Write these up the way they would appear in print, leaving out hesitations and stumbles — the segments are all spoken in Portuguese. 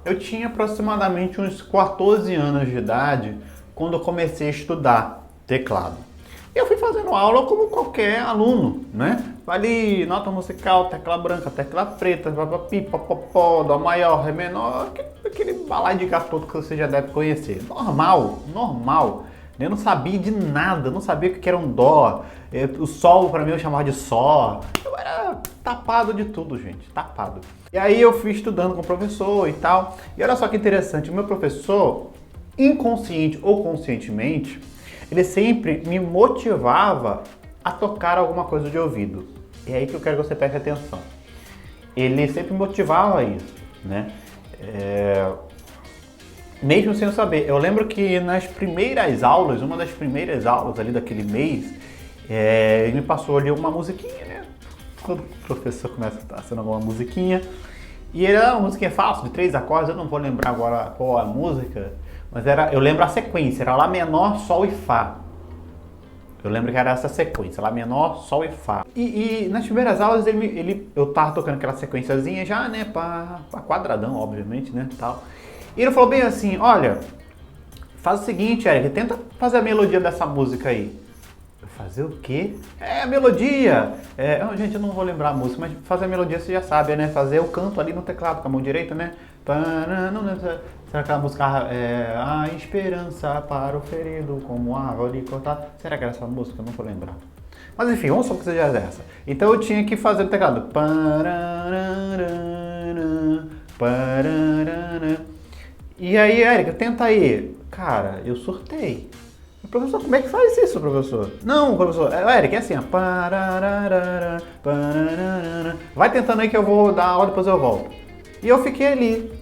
Eu tinha aproximadamente uns 14 anos de idade quando eu comecei a estudar teclado. Eu fui fazendo aula como qualquer aluno, né? Vai ali, nota musical, tecla branca, tecla preta, papapi, popopó, dó maior, ré menor, aquele balaio de gato todo que você já deve conhecer. Normal, normal. Eu não sabia de nada, não sabia o que era um dó. O sol para mim eu chamava de sol. Eu era tapado de tudo, gente, tapado. E aí eu fui estudando com o professor e tal. E olha só que interessante, o meu professor, inconsciente ou conscientemente, ele sempre me motivava a tocar alguma coisa de ouvido. É aí que eu quero que você preste atenção. Ele sempre motivava isso, né? Mesmo sem eu saber. Eu lembro que nas primeiras aulas, uma das primeiras aulas ali daquele mês, ele me passou ali uma musiquinha, né? Todo professor começa passando alguma musiquinha. E era uma musiquinha fácil, de 3 acordes, eu não vou lembrar agora qual a música, mas eu lembro a sequência, era Lá menor, Sol e Fá. Eu lembro que era essa sequência, Lá menor, Sol e Fá. E nas primeiras aulas eu tava tocando aquela sequenciazinha já, né, pra quadradão, obviamente, né, tal. E ele falou bem assim, olha, faz o seguinte, Eric, tenta fazer a melodia dessa música aí. Eu fazer o quê? É a melodia! Gente, eu não vou lembrar a música, mas fazer a melodia você já sabe, né? Fazer o canto ali no teclado com a mão direita, né? Será que a música A esperança para o ferido como árvore cortada? Será que era essa música? Eu não vou lembrar. Mas enfim, vamos só que seja essa. Então eu tinha que fazer o teclado. E aí, Érica, tenta aí. Cara, eu surtei. Professor, como é que faz isso, professor? Não, professor, Eric, é assim, ó. Vai tentando aí que eu vou dar aula, depois eu volto. E eu fiquei ali.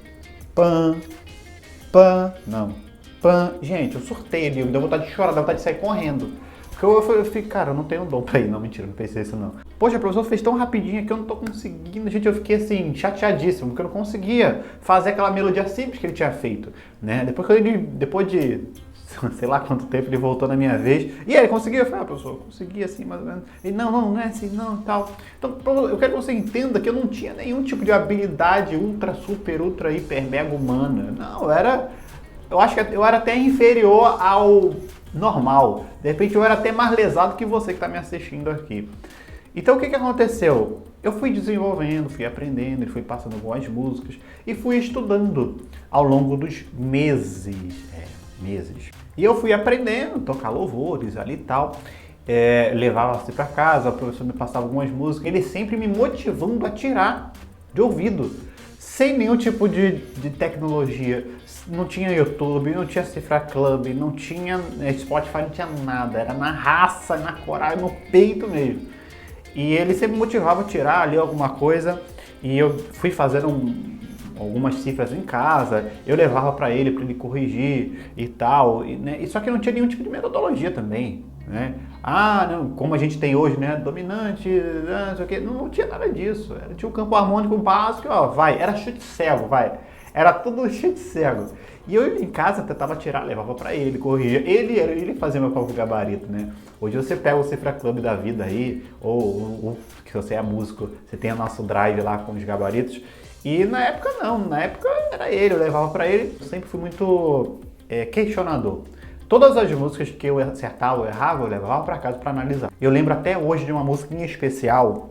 Pam, pam, não. Pam. Gente, eu surtei ali, me deu vontade de chorar, deu vontade de sair correndo. Porque eu fiquei, cara, eu não tenho dom pra ir. Não, mentira, não pensei isso não. Poxa, o professor fez tão rapidinho que eu não tô conseguindo. Gente, eu fiquei assim, chateadíssimo, porque eu não conseguia fazer aquela melodia simples que ele tinha feito, né? Depois de sei lá quanto tempo ele voltou na minha vez. E aí, ele conseguiu? Eu falei, professor, eu consegui assim, mais ou menos. Ele, não é assim, não, e tal. Então, eu quero que você entenda que eu não tinha nenhum tipo de habilidade ultra, super, ultra, hiper, mega humana. Não, eu acho que eu era até inferior ao normal. De repente, eu era até mais lesado que você que está me assistindo aqui. Então, o que aconteceu? Eu fui desenvolvendo, fui aprendendo, fui passando algumas músicas e fui estudando ao longo dos meses. Meses. E eu fui aprendendo, tocar louvores ali e tal, levava-se para casa, o professor me passava algumas músicas, ele sempre me motivando a tirar de ouvido, sem nenhum tipo de tecnologia. Não tinha YouTube, não tinha Cifra Club, não tinha Spotify, não tinha nada, era na raça, na coragem, no peito mesmo. E ele sempre me motivava a tirar ali alguma coisa, e eu fui fazendo algumas cifras em casa, eu levava para ele corrigir e tal, né? E só que não tinha nenhum tipo de metodologia também, né? Não, como a gente tem hoje, né? Dominante, não sei o quê, não tinha nada disso. Tinha um campo harmônico básico, ó, era chute cego, era tudo chute cego. E eu em casa tentava tirar, levava para ele, corrigia. Ele fazia meu próprio gabarito, né? Hoje você pega o Cifra Club da vida aí, ou que você é músico, você tem o nosso drive lá com os gabaritos. E na época não, na época era ele, eu levava pra ele. Eu sempre fui muito questionador. Todas as músicas que eu acertava ou errava, eu levava pra casa pra analisar. Eu lembro até hoje de uma música em especial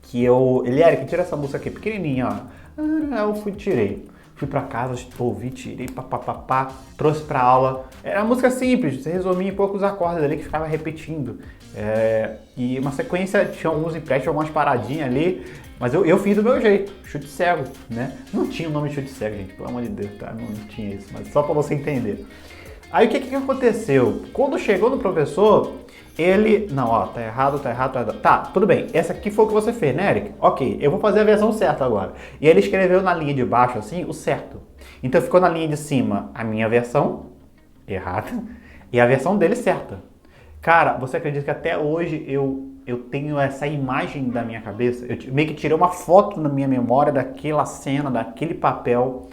que Eric, tira essa música aqui, pequenininha, ó. Eu tirei. Fui pra casa, ouvi, tirei, papapá, trouxe pra aula. Era uma música simples, você resumia em poucos acordes ali que ficava repetindo. E uma sequência, tinha alguns empréstimos, algumas paradinhas ali, mas eu fiz do meu jeito, chute cego, né? Não tinha o nome de chute cego, gente, pelo amor de Deus, tá? Não tinha isso, mas só pra você entender. Aí o que aconteceu? Quando chegou no professor, ele... Não, ó, tá errado, tá errado, tá errado. Tá, tudo bem, essa aqui foi o que você fez, né, Eric? Ok, eu vou fazer a versão certa agora. E ele escreveu na linha de baixo, assim, o certo. Então ficou na linha de cima a minha versão errada e a versão dele certa. Cara, você acredita que até hoje eu tenho essa imagem da minha cabeça? Eu meio que tirei uma foto na minha memória daquela cena, daquele papel,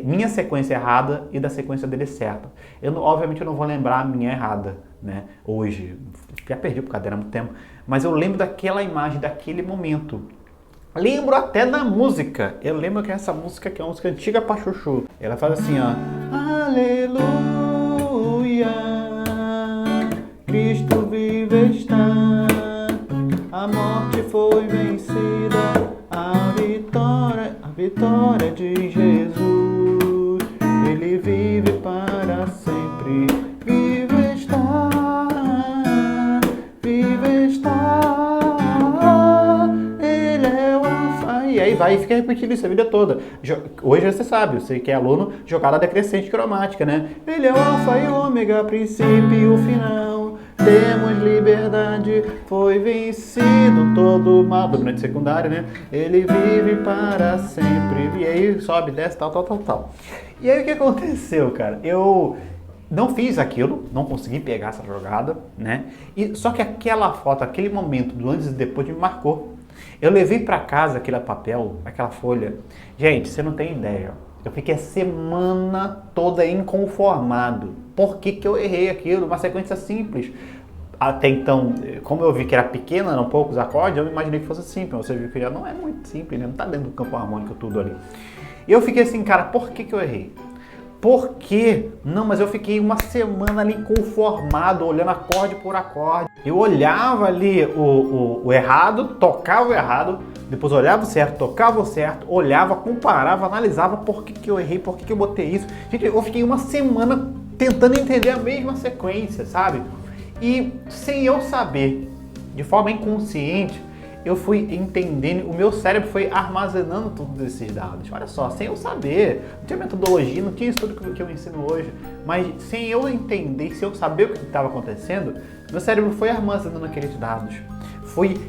minha sequência errada e da sequência dele certa. Obviamente eu não vou lembrar a minha errada, né? Hoje, já perdi o caderno há muito tempo, mas eu lembro daquela imagem, daquele momento. Lembro até da música. Eu lembro que essa música, que é uma música antiga pra chuchu. Ela faz assim, ó. Aleluia, Cristo vive está. A morte foi vencida. A vitória de Jesus. Ele vive para sempre. Vive está. Vive está. Ele é o alfa. E aí vai e fica repetindo isso a vida toda. Hoje você sabe, você que é aluno, jogada decrescente cromática, né? Ele é o alfa e o ômega, princípio e o final. Temos liberdade, foi vencido todo o mal. Dominante secundário, né? Ele vive para sempre. E aí sobe, desce, tal. E aí o que aconteceu, cara? Eu não fiz aquilo, não consegui pegar essa jogada, né? Só que aquela foto, aquele momento do antes e depois me marcou. Eu levei para casa aquele papel, aquela folha. Gente, você não tem ideia. Eu fiquei a semana toda inconformado. Por que eu errei aquilo? Uma sequência simples. Até então, como eu vi que era pequena, eram poucos acordes, eu imaginei que fosse simples. Você viu que já não é muito simples, né? Não tá dentro do campo harmônico tudo ali. E eu fiquei assim, cara, por que eu errei? Por quê? Não, mas eu fiquei uma semana ali inconformado, olhando acorde por acorde. Eu olhava ali o errado, tocava o errado, depois olhava o certo, tocava o certo, olhava, comparava, analisava por que eu errei, por que eu botei isso. Gente, eu fiquei uma semana tentando entender a mesma sequência, sabe? E sem eu saber, de forma inconsciente, eu fui entendendo, o meu cérebro foi armazenando todos esses dados. Olha só, sem eu saber, não tinha metodologia, não tinha isso tudo que eu ensino hoje, mas sem eu entender, sem eu saber o que estava acontecendo, meu cérebro foi armazenando aqueles dados.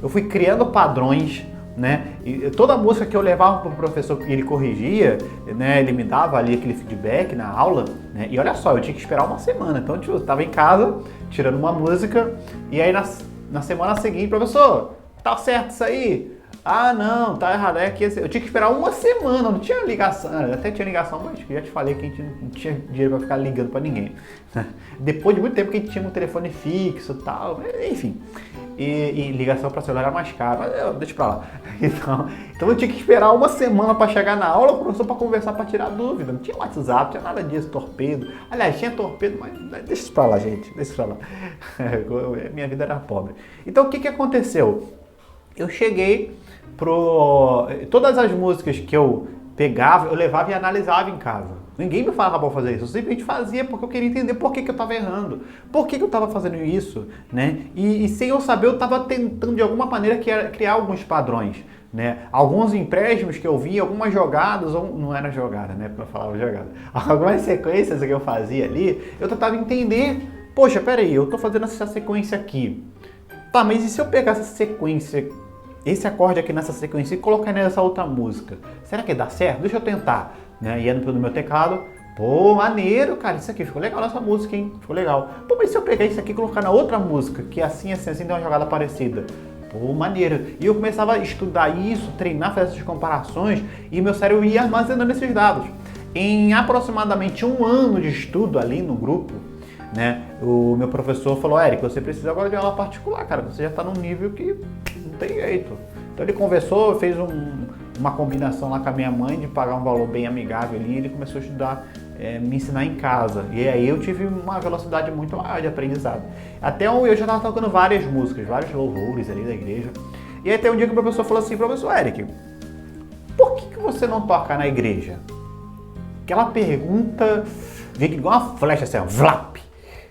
Eu fui criando padrões, né? E toda música que eu levava para o professor e ele corrigia, né? Ele me dava ali aquele feedback na aula, né? E olha só, eu tinha que esperar uma semana. Então eu estava em casa, tirando uma música, e aí na semana seguinte, professor, tá certo isso aí? Ah, não, tá errado. É que eu tinha que esperar uma semana, não tinha ligação. Até tinha ligação, mas eu já te falei que a gente não tinha dinheiro para ficar ligando para ninguém. Depois de muito tempo que a gente tinha um telefone fixo e tal, enfim. E ligação para celular era mais caro, mas deixa pra lá. Então eu tinha que esperar uma semana para chegar na aula, o professor para conversar, para tirar dúvida. Não tinha WhatsApp, não tinha nada disso, torpedo. Aliás, tinha torpedo, mas deixa isso pra lá, gente, deixa isso pra lá. Minha vida era pobre. Então o que aconteceu? Eu cheguei todas as músicas que eu pegava, eu levava e analisava em casa. Ninguém me falava para fazer isso, eu simplesmente fazia porque eu queria entender por que eu estava errando, por que eu estava fazendo isso, né? E sem eu saber, eu estava tentando de alguma maneira criar alguns padrões, né? Alguns empréstimos que eu via, algumas jogadas, não era jogada, né? Porque eu falava jogada. Algumas sequências que eu fazia ali, eu tentava entender, poxa, peraí, eu estou fazendo essa sequência aqui. Tá, mas e se eu pegar essa sequência, esse acorde aqui nessa sequência e colocar nessa outra música? Será que dá certo? Deixa eu tentar. Né? Ia no meu teclado, pô, maneiro, cara, isso aqui ficou legal nessa música, hein? Ficou legal. Pô, mas se eu pegar isso aqui e colocar na outra música, que assim, tem uma jogada parecida? Pô, maneiro. E eu começava a estudar isso, treinar, fazer essas comparações, e meu cérebro ia armazenando esses dados. Em aproximadamente 1 ano de estudo ali no grupo, né, o meu professor falou, Érico, você precisa agora de aula particular, cara, você já está num nível que não tem jeito. Então ele conversou, fez uma combinação lá com a minha mãe de pagar um valor bem amigável ali, e ele começou a estudar, me ensinar em casa. E aí eu tive uma velocidade muito maior de aprendizado. Até eu já estava tocando várias músicas, vários louvores ali da igreja. E aí até um dia que o professor falou assim, professor Érico, por que você não toca na igreja? Aquela pergunta veio igual uma flecha assim, vlap.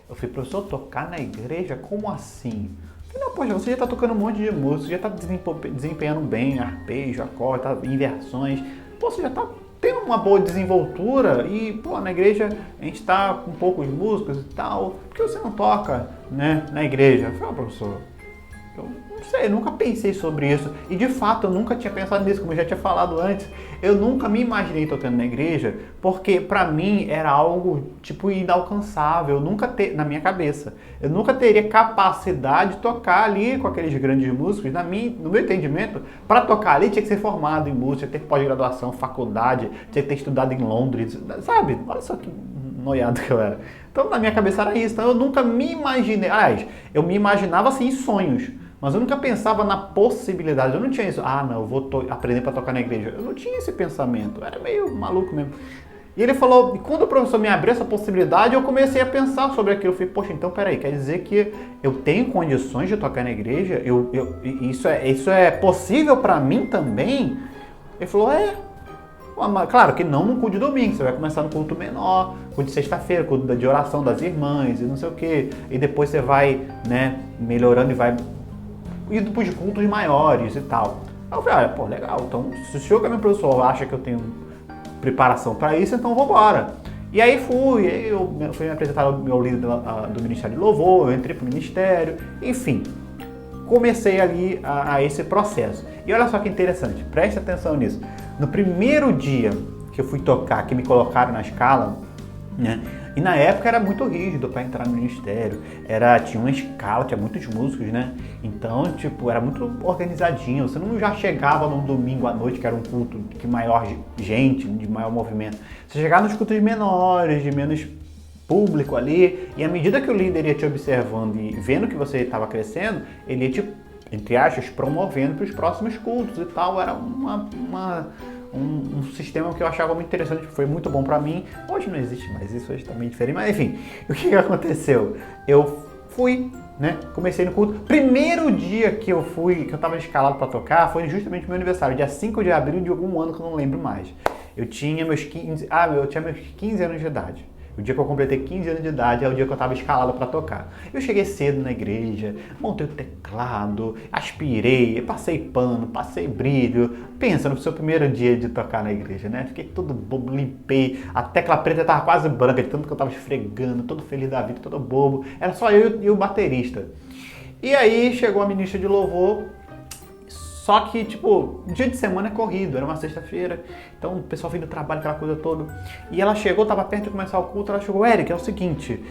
Eu falei, professor, tocar na igreja? Como assim? Eu falei, não, poxa, você já está tocando um monte de música, já está desempenhando bem arpejo, acorde, tá, inversões. Pô, você já está tendo uma boa desenvoltura e, pô, na igreja a gente está com poucos músicos e tal. Por que você não toca, né, na igreja? Eu falei, professor, eu não sei, eu nunca pensei sobre isso. E de fato, eu nunca tinha pensado nisso, como eu já tinha falado antes. Eu nunca me imaginei tocando na igreja, porque pra mim era algo tipo inalcançável, na minha cabeça. Eu nunca teria capacidade de tocar ali com aqueles grandes músicos. No meu entendimento, para tocar ali tinha que ser formado em música, tinha que ter pós-graduação, faculdade, tinha que ter estudado em Londres, sabe? Olha só que noiado que eu era. Então na minha cabeça era isso. Então eu nunca me imaginei, aliás, eu me imaginava assim em sonhos. Mas eu nunca pensava na possibilidade, eu não tinha isso, não, eu vou aprender para tocar na igreja. Eu não tinha esse pensamento, eu era meio maluco mesmo. E ele falou, e quando o professor me abriu essa possibilidade, eu comecei a pensar sobre aquilo. Eu falei, poxa, então peraí, quer dizer que eu tenho condições de tocar na igreja? Isso é possível para mim também? Ele falou, claro que não no culto de domingo, você vai começar no culto menor, culto de sexta-feira, culto de oração das irmãs e não sei o quê. E depois você vai, né, melhorando e vai indo para os cultos maiores e tal. Aí eu falei, legal, então se o senhor que é meu professor acha que eu tenho preparação para isso, então vou embora. E aí eu fui me apresentar ao meu líder do Ministério de Louvor, eu entrei pro ministério, enfim. Comecei ali a esse processo. E olha só que interessante, preste atenção nisso. No primeiro dia que eu fui tocar, que me colocaram na escala, né? E na época era muito rígido para entrar no ministério. Tinha uma escala, tinha muitos músicos, né? Então, era muito organizadinho. Você não já chegava num domingo à noite, que era um culto de maior gente, de maior movimento. Você chegava nos cultos menores, de menos público ali. E à medida que o líder ia te observando e vendo que você estava crescendo, ele ia te, entre aspas, promovendo para os próximos cultos e tal. Era um sistema que eu achava muito interessante, foi muito bom pra mim. Hoje não existe mais isso, hoje tá meio diferente, mas enfim, o que aconteceu? Eu fui, né, comecei no culto. Primeiro dia que eu tava escalado pra tocar, foi justamente meu aniversário, dia 5 de abril de algum ano que eu não lembro mais. Eu tinha meus 15 anos de idade. O dia que eu completei 15 anos de idade é o dia que eu estava escalado para tocar. Eu cheguei cedo na igreja, montei o teclado, aspirei, passei pano, passei brilho. Pensa no seu primeiro dia de tocar na igreja, né? Fiquei todo bobo, limpei, a tecla preta estava quase branca, de tanto que eu estava esfregando, todo feliz da vida, todo bobo. Era só eu e o baterista. E aí chegou a ministra de louvor. Só que, dia de semana é corrido, era uma sexta-feira, então o pessoal veio do trabalho, aquela coisa toda. E ela chegou, tava perto de começar o culto, ela chegou, Eric, é o seguinte,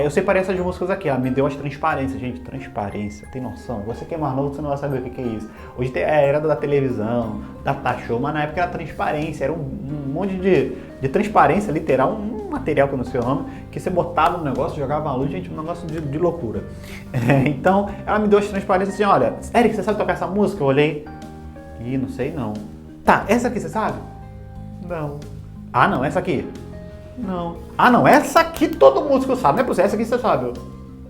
eu separei essas músicas aqui, ela me deu as transparências. Gente, transparência, tem noção? Você que é mais novo, você não vai saber o que é isso. Hoje é a era da televisão, da show, mas na época era transparência, era um monte de transparência, literal, um material que eu não sei o nome, que você botava no negócio, jogava uma luz, gente, um negócio de loucura. Então, ela me deu as transparências assim, olha, Eric, você sabe tocar essa música? Eu olhei, não sei não. Tá, essa aqui você sabe? Não. Ah, não, essa aqui? Não. Ah, não, essa aqui todo músico sabe, não é possível, essa aqui você sabe?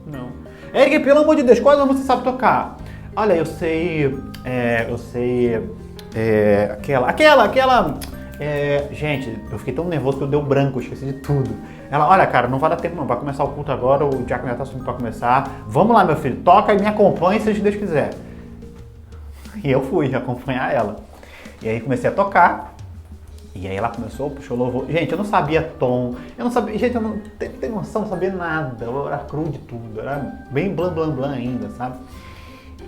Não. Eric, pelo amor de Deus, qual música você sabe tocar? Olha, eu sei, aquela... gente, eu fiquei tão nervoso que eu dei um branco, eu esqueci de tudo. Ela, olha cara, não vai dar tempo não, vai começar o culto agora, o diácono já tá subindo pra começar. Vamos lá, meu filho, toca e me acompanhe se Deus quiser. E eu fui acompanhar ela. E aí comecei a tocar. E aí ela começou, puxou louvor. Gente, eu não sabia tom, eu não sabia, gente, eu não tenho noção, não sabia nada. Eu era cru de tudo, era bem blam blam blam ainda, sabe?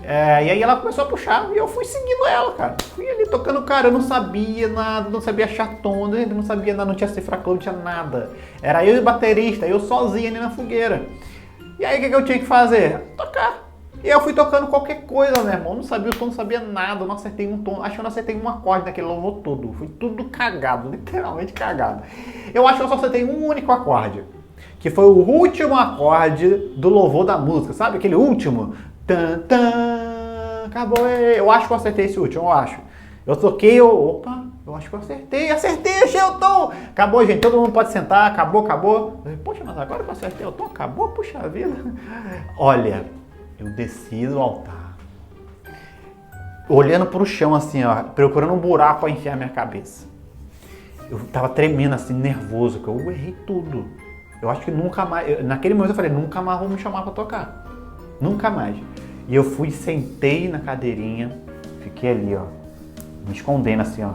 E aí ela começou a puxar e eu fui seguindo ela, cara. Fui ali tocando, cara, eu não sabia nada, não sabia achar tom, não sabia nada, não tinha cifra club, não tinha nada. Era eu e o baterista, eu sozinho ali na fogueira. E aí o que eu tinha que fazer? Tocar. E eu fui tocando qualquer coisa, meu irmão. Não sabia o tom, não sabia nada, não acertei um tom. Acho que eu não acertei um acorde naquele louvor todo. Foi tudo cagado, literalmente cagado. Eu acho que eu só acertei um único acorde, que foi o último acorde do louvor da música, sabe? Aquele último. Tan, tan, acabou. Eu acho que eu acertei esse último, eu acho. Eu toquei, eu acho que eu acertei, achei o tom. Acabou, gente, todo mundo pode sentar, acabou. Poxa, mas agora que eu acertei o tom, acabou, puxa vida. Olha, eu desci do altar, olhando pro chão assim, ó, procurando um buraco pra enfiar minha cabeça. Eu tava tremendo assim, nervoso, porque eu errei tudo. Eu acho que nunca mais, naquele momento eu falei, nunca mais vou me chamar pra tocar. Nunca mais. E eu fui, sentei na cadeirinha, fiquei ali, ó, me escondendo assim, ó.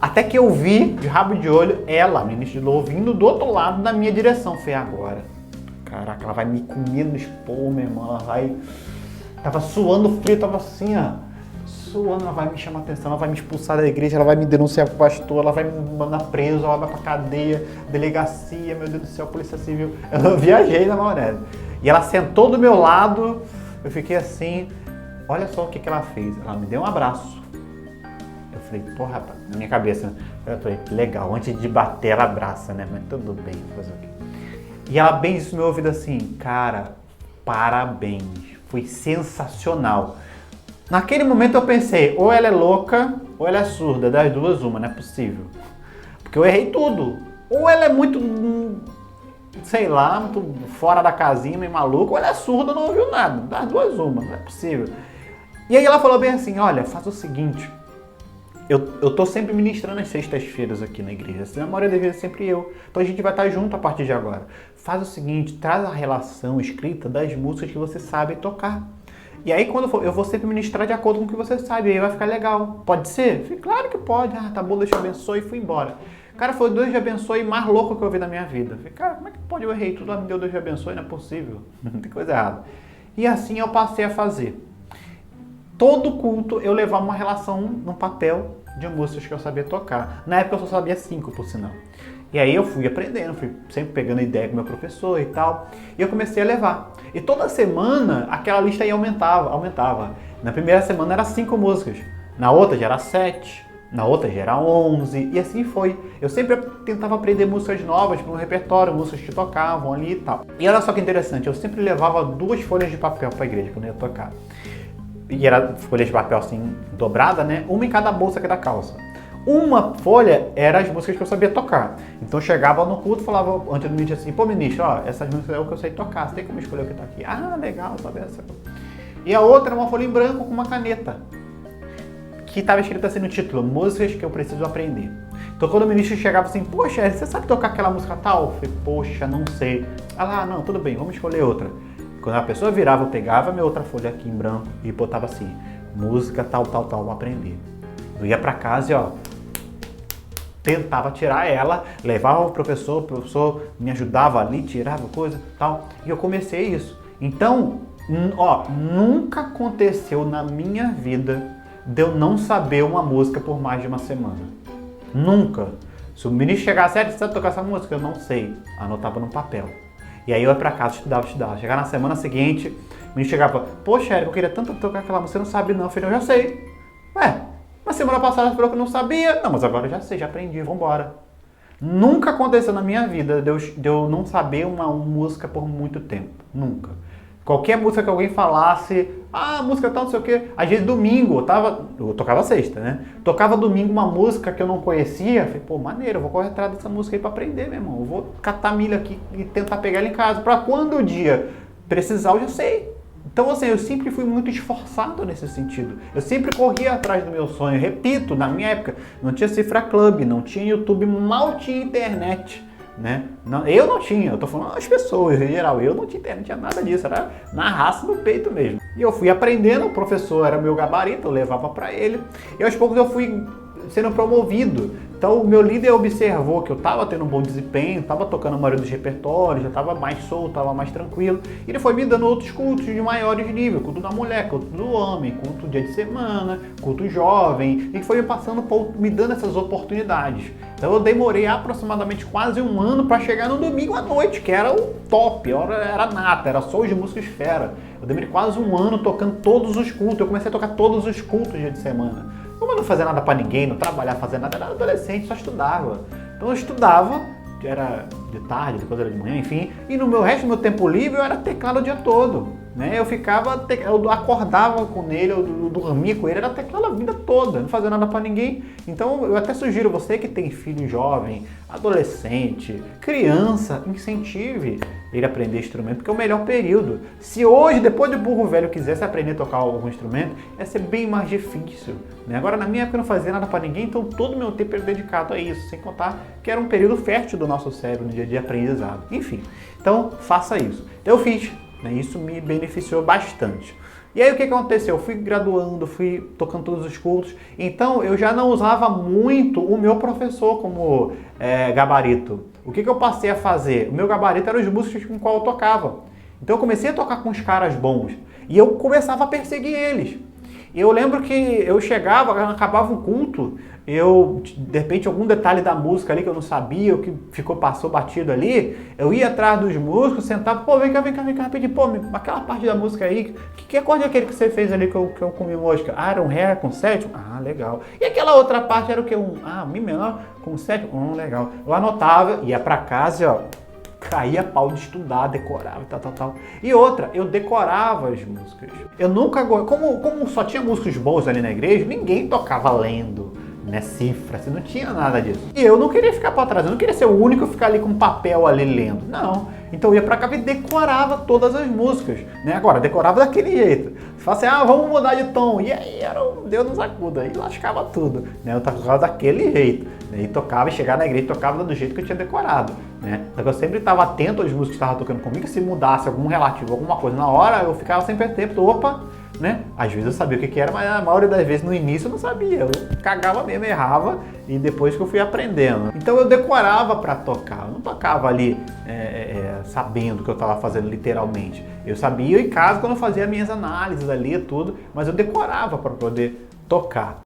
Até que eu vi, de rabo de olho, ela, ministra de louvor, vindo do outro lado da minha direção. Foi agora. Caraca, ela vai me comer no esporro, meu irmão. Ela vai... Tava suando frio, tava assim, ó. Suando, ela vai me chamar atenção, ela vai me expulsar da igreja, ela vai me denunciar pro pastor, ela vai me mandar preso, ela vai pra cadeia, delegacia, meu Deus do céu, polícia civil. Eu viajei na maionese. E ela sentou do meu lado, eu fiquei assim, olha só o que ela fez. Ela me deu um abraço. Eu falei, porra, rapaz, na minha cabeça, eu falei, legal, antes de bater ela abraça, né? Mas tudo bem, fazer o quê? E ela bem disse no meu ouvido assim, cara, parabéns, Foi sensacional. Naquele momento eu pensei, ou ela é louca, ou ela é surda, das duas uma, não é possível. Porque eu errei tudo. Ou ela é muito, sei lá, muito fora da casinha, meio maluca, ou ela é surda, não ouviu nada. Das duas uma, não é possível. E aí ela falou bem assim, olha, faz o seguinte, eu tô sempre ministrando às sextas-feiras aqui na igreja, a maioria das vezes é sempre eu. Então a gente vai estar junto a partir de agora. Faz o seguinte, traz a relação escrita das músicas que você sabe tocar. E aí quando eu vou sempre ministrar de acordo com o que você sabe, aí vai ficar legal. Pode ser? Falei, claro que pode. Ah, tá bom, Deus te abençoe, e fui embora. Cara, foi Deus te abençoe mais louco que eu vi na minha vida. Falei, cara, como é que pode? Eu errei tudo, me deu Deus te abençoe, não é possível. Tem coisa errada. E assim eu passei a fazer. Todo culto eu levava uma relação no papel de músicas que eu sabia tocar. Na época eu só sabia 5, por sinal. E aí eu fui aprendendo, fui sempre pegando ideia com meu professor e tal. E eu comecei a levar. E toda semana aquela lista aí aumentava. Na primeira semana era 5 músicas. Na outra já era 7. Na outra já era 11. E assim foi. Eu sempre tentava aprender músicas novas para o repertório, músicas que tocavam ali e tal. E olha só que interessante, eu sempre levava 2 folhas de papel para a igreja quando eu ia tocar. E era folha de papel assim, dobrada, né? Uma em cada bolsa aqui da calça. Uma folha era as músicas que eu sabia tocar. Então eu chegava no culto e falava antes do ministro assim, pô ministro, ó, essas músicas é o que eu sei tocar, você tem como escolher o que tá aqui? Ah, legal, sabe essa. E a outra era uma folha em branco com uma caneta, que estava escrito assim no título, músicas que eu preciso aprender. Então quando o ministro chegava assim, poxa, você sabe tocar aquela música tal? Eu falei, poxa, não sei. Ah, não, tudo bem, vamos escolher outra. Quando a pessoa virava, eu pegava minha outra folha aqui em branco e botava assim, música tal, vou aprender. Eu ia pra casa e ó, tentava tirar ela, levava o professor me ajudava ali, tirava coisa tal, e eu comecei isso. Então, ó, nunca aconteceu na minha vida de eu não saber uma música por mais de uma semana. Nunca. Se o ministro chegasse, você sabe tocar essa música? Eu não sei. Anotava no papel. E aí eu ia pra casa, estudava. Chegar na semana seguinte, o menino chegava, poxa, Érico, eu queria tanto tocar aquela música, você não sabe não. Eu falei, eu já sei. Ué, na semana passada você falou que eu não sabia. Não, mas agora eu já sei, já aprendi, vambora. Nunca aconteceu na minha vida de eu não saber uma música por muito tempo. Nunca. Qualquer música que alguém falasse, música tal, não sei o quê. Às vezes domingo, eu tocava sexta, né? Tocava domingo uma música que eu não conhecia. Falei, pô, maneiro, eu vou correr atrás dessa música aí pra aprender, meu irmão. Eu vou catar milho aqui e tentar pegar ela em casa. Pra quando o dia precisar, eu já sei. Então, assim, eu sempre fui muito esforçado nesse sentido. Eu sempre corria atrás do meu sonho. Repito, na minha época, não tinha Cifra Club, não tinha YouTube, mal tinha internet. Né? Eu não tinha, eu tô falando as pessoas em geral, eu não tinha internet, não tinha nada disso, era na raça do peito mesmo. E eu fui aprendendo, o professor era meu gabarito, eu levava para ele, e aos poucos eu fui sendo promovido. Então o meu líder observou que eu estava tendo um bom desempenho, estava tocando a maioria dos repertórios, já estava mais solto, estava mais tranquilo. E ele foi me dando outros cultos de maiores níveis, culto da mulher, culto do homem, culto dia de semana, culto jovem, e foi me passando, me dando essas oportunidades. Então eu demorei aproximadamente quase um ano para chegar no domingo à noite, que era o top, era nata, era só os músicos fera. Eu demorei quase um ano tocando todos os cultos, eu comecei a tocar todos os cultos dia de semana. Como eu não fazia nada pra ninguém, não trabalhava, fazia nada, era adolescente, só estudava. Então eu estudava, era de tarde, depois era de manhã, enfim, e no resto do meu tempo livre eu era teclado o dia todo, né? Eu acordava com ele, eu dormia com ele, era teclado a vida toda, não fazia nada pra ninguém. Então eu até sugiro você que tem filho jovem, adolescente, criança, incentive ele a aprender instrumento, porque é o melhor período. Se hoje, depois de burro velho, quisesse aprender a tocar algum instrumento, ia ser bem mais difícil, né? Agora, na minha época, eu não fazia nada para ninguém, então todo o meu tempo era dedicado a isso, sem contar que era um período fértil do nosso cérebro no dia de aprendizado. Enfim, então faça isso. Então, eu fiz, né? Isso me beneficiou bastante. E aí o que aconteceu? Eu fui graduando, fui tocando todos os cursos, então eu já não usava muito o meu professor como gabarito. O que eu passei a fazer? O meu gabarito eram os músicos com qual eu tocava. Então eu comecei a tocar com os caras bons e eu começava a perseguir eles. E eu lembro que eu chegava, acabava um culto, de repente, algum detalhe da música ali que eu não sabia, o que passou batido ali, eu ia atrás dos músicos, sentava, pô, vem cá, rapidinho, pô, aquela parte da música aí, que acorde é aquele que você fez ali que eu comi mosca? Ah, era um Ré com sétimo? Ah, legal. E aquela outra parte era o que? Mi menor com sétimo? Legal. Eu anotava, ia pra casa e ó, caía pau de estudar, decorava e tal. E outra, eu decorava as músicas. Eu nunca, como só tinha músicos bons ali na igreja, ninguém tocava lendo, né, cifra, assim, não tinha nada disso. E eu não queria ficar pra trás, eu não queria ser o único a ficar ali com um papel ali lendo, não. Então eu ia pra cá e decorava todas as músicas, né? Agora, decorava daquele jeito. Você fala assim, vamos mudar de tom. E aí era um Deus nos acuda, e lascava tudo, né? Eu tocava daquele jeito, né? E tocava, e chegava na igreja e tocava do jeito que eu tinha decorado, né? Só que eu sempre estava atento às músicas que estavam tocando comigo, se mudasse algum relativo, alguma coisa na hora, eu ficava sempre atento, opa, né? Às vezes eu sabia o que era, mas a maioria das vezes no início eu não sabia. Eu cagava mesmo, errava, e depois que eu fui aprendendo. Então eu decorava para tocar, eu não tocava ali sabendo o que eu estava fazendo literalmente. Eu sabia em casa quando eu fazia minhas análises ali e tudo, mas eu decorava para poder tocar.